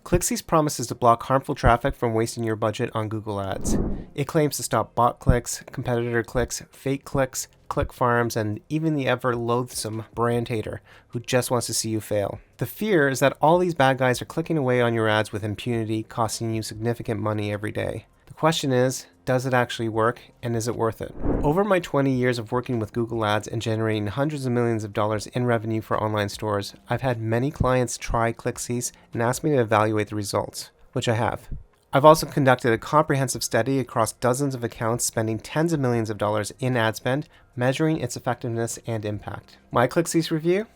ClickCease promises to block harmful traffic from wasting your budget on Google Ads. It claims to stop bot clicks, competitor clicks, fake clicks, click farms, and even the ever loathsome brand hater who just wants to see you fail. The fear is that all these bad guys are clicking away on your ads with impunity, costing you significant money every day. The question is, does it actually work, and is it worth it? Over my 20 years of working with Google Ads and generating hundreds of millions of dollars in revenue for online stores, I've had many clients try ClickCease and ask me to evaluate the results, which I have. I've also conducted a comprehensive study across dozens of accounts spending tens of millions of dollars in ad spend, measuring its effectiveness and impact. My ClickCease review?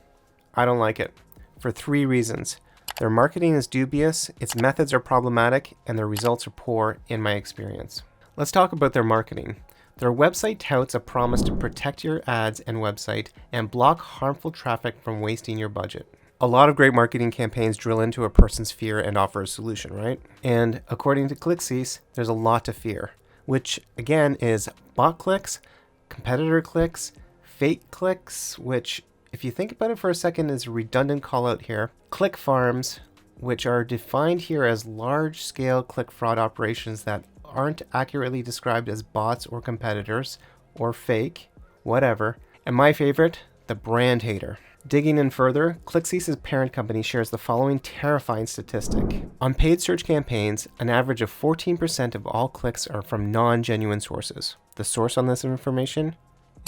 I don't like it, for 3 reasons. Their marketing is dubious, its methods are problematic, and their results are poor in my experience. Let's talk about their marketing. Their website touts a promise to protect your ads and website and block harmful traffic from wasting your budget. A lot of great marketing campaigns drill into a person's fear and offer a solution, right? And according to ClickCease, there's a lot to fear, which again is bot clicks, competitor clicks, fake clicks, which if you think about it for a second is a redundant call out here, click farms, which are defined here as large-scale click fraud operations that aren't accurately described as bots or competitors, or fake, whatever. And my favorite, the brand hater. Digging in further, ClickCease's parent company shares the following terrifying statistic. On paid search campaigns, an average of 14% of all clicks are from non-genuine sources. The source on this information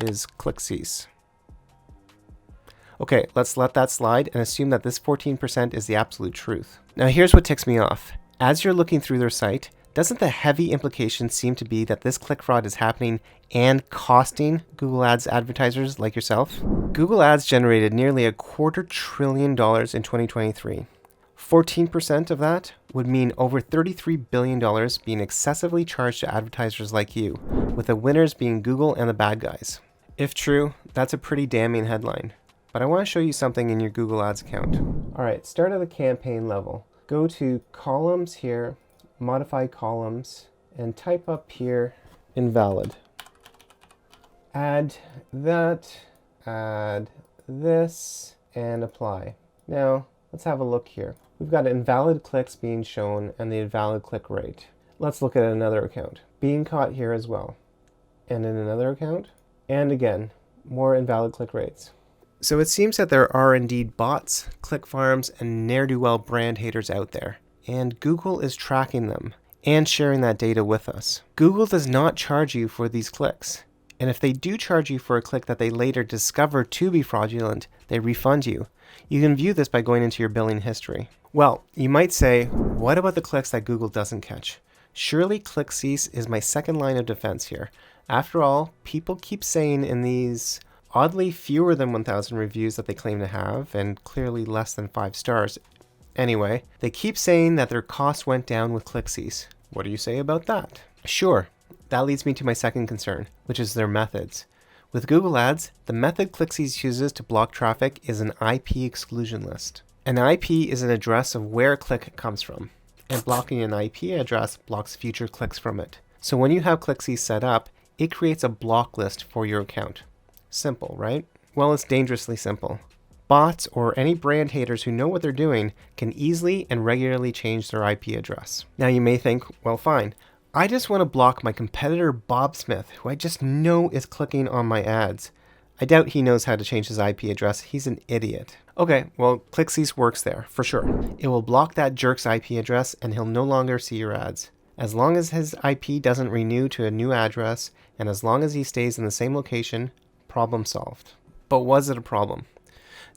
is ClickCease. Okay, let's let that slide and assume that this 14% is the absolute truth. Now here's what ticks me off. As you're looking through their site, doesn't the heavy implication seem to be that this click fraud is happening and costing Google Ads advertisers like yourself? Google Ads generated nearly $250 billion in 2023. 14% of that would mean over $33 billion being excessively charged to advertisers like you, with the winners being Google and the bad guys. If true, that's a pretty damning headline. But I want to show you something in your Google Ads account. All right, start at the campaign level. Go to columns here, modify columns, and type up here, invalid. Add that, add this, and apply. Now, let's have a look here. We've got invalid clicks being shown and the invalid click rate. Let's look at another account. Being caught here as well. And in another account, and again, more invalid click rates. So it seems that there are indeed bots, click farms, and ne'er-do-well brand haters out there, and Google is tracking them and sharing that data with us. Google does not charge you for these clicks, and if they do charge you for a click that they later discover to be fraudulent, they refund you. You can view this by going into your billing history. Well, you might say, what about the clicks that Google doesn't catch? Surely ClickCease is my second line of defense here. After all, people keep saying in these oddly fewer than 1,000 reviews that they claim to have, and clearly less than 5 stars. Anyway, they keep saying that their cost went down with ClickCease. What do you say about that? Sure, that leads me to my second concern, which is their methods. With Google Ads, the method ClickCease uses to block traffic is an IP exclusion list. An IP is an address of where a click comes from, and blocking an IP address blocks future clicks from it. So when you have ClickCease set up, it creates a block list for your account. Simple, right? Well, it's dangerously simple. Bots or any brand haters who know what they're doing can easily and regularly change their IP address. Now you may think, well, fine. I just want to block my competitor Bob Smith, who I just know is clicking on my ads. I doubt he knows how to change his IP address. He's an idiot. Okay, well, ClickCease works there, for sure. It will block that jerk's IP address and he'll no longer see your ads. As long as his IP doesn't renew to a new address, and as long as he stays in the same location, problem solved. But was it a problem?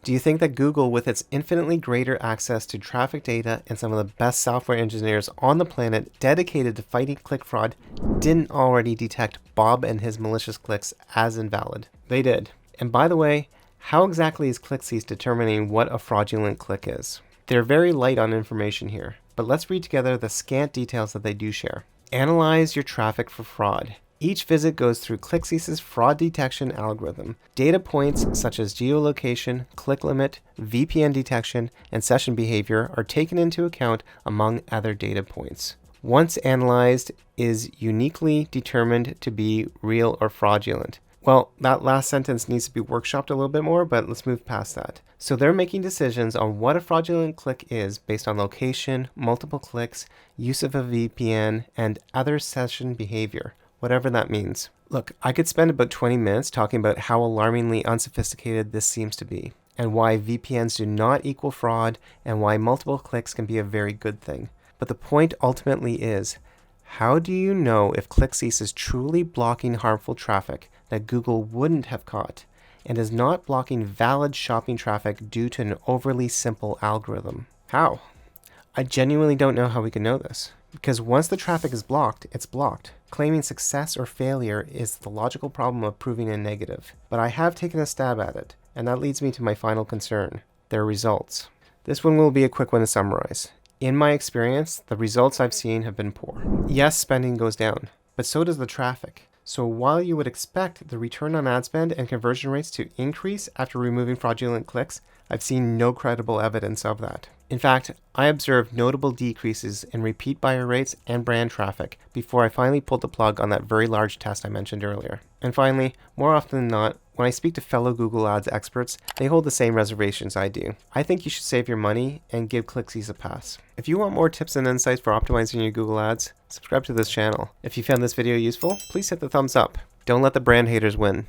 Do you think that Google, with its infinitely greater access to traffic data and some of the best software engineers on the planet dedicated to fighting click fraud, didn't already detect Bob and his malicious clicks as invalid? They did. And by the way, how exactly is ClickCease determining what a fraudulent click is? They're very light on information here, but let's read together the scant details that they do share. Analyze your traffic for fraud. Each visit goes through ClickCease's fraud detection algorithm. Data points such as geolocation, click limit, VPN detection, and session behavior are taken into account among other data points. Once analyzed, is uniquely determined to be real or fraudulent. Well, that last sentence needs to be workshopped a little bit more, but let's move past that. So they're making decisions on what a fraudulent click is based on location, multiple clicks, use of a VPN, and other session behavior, whatever that means. Look, I could spend about 20 minutes talking about how alarmingly unsophisticated this seems to be, and why VPNs do not equal fraud, and why multiple clicks can be a very good thing. But the point ultimately is, how do you know if ClickCease is truly blocking harmful traffic that Google wouldn't have caught, and is not blocking valid shopping traffic due to an overly simple algorithm? How? I genuinely don't know how we can know this, because once the traffic is blocked, it's blocked. Claiming success or failure is the logical problem of proving a negative, but I have taken a stab at it, and that leads me to my final concern, their results. This one will be a quick one to summarize. In my experience, the results I've seen have been poor. Yes, spending goes down, but so does the traffic. So while you would expect the return on ad spend and conversion rates to increase after removing fraudulent clicks, I've seen no credible evidence of that. In fact, I observed notable decreases in repeat buyer rates and brand traffic before I finally pulled the plug on that very large test I mentioned earlier. And finally, more often than not, when I speak to fellow Google Ads experts, they hold the same reservations I do. I think you should save your money and give ClickCease a pass. If you want more tips and insights for optimizing your Google Ads, subscribe to this channel. If you found this video useful, please hit the thumbs up. Don't let the brand haters win.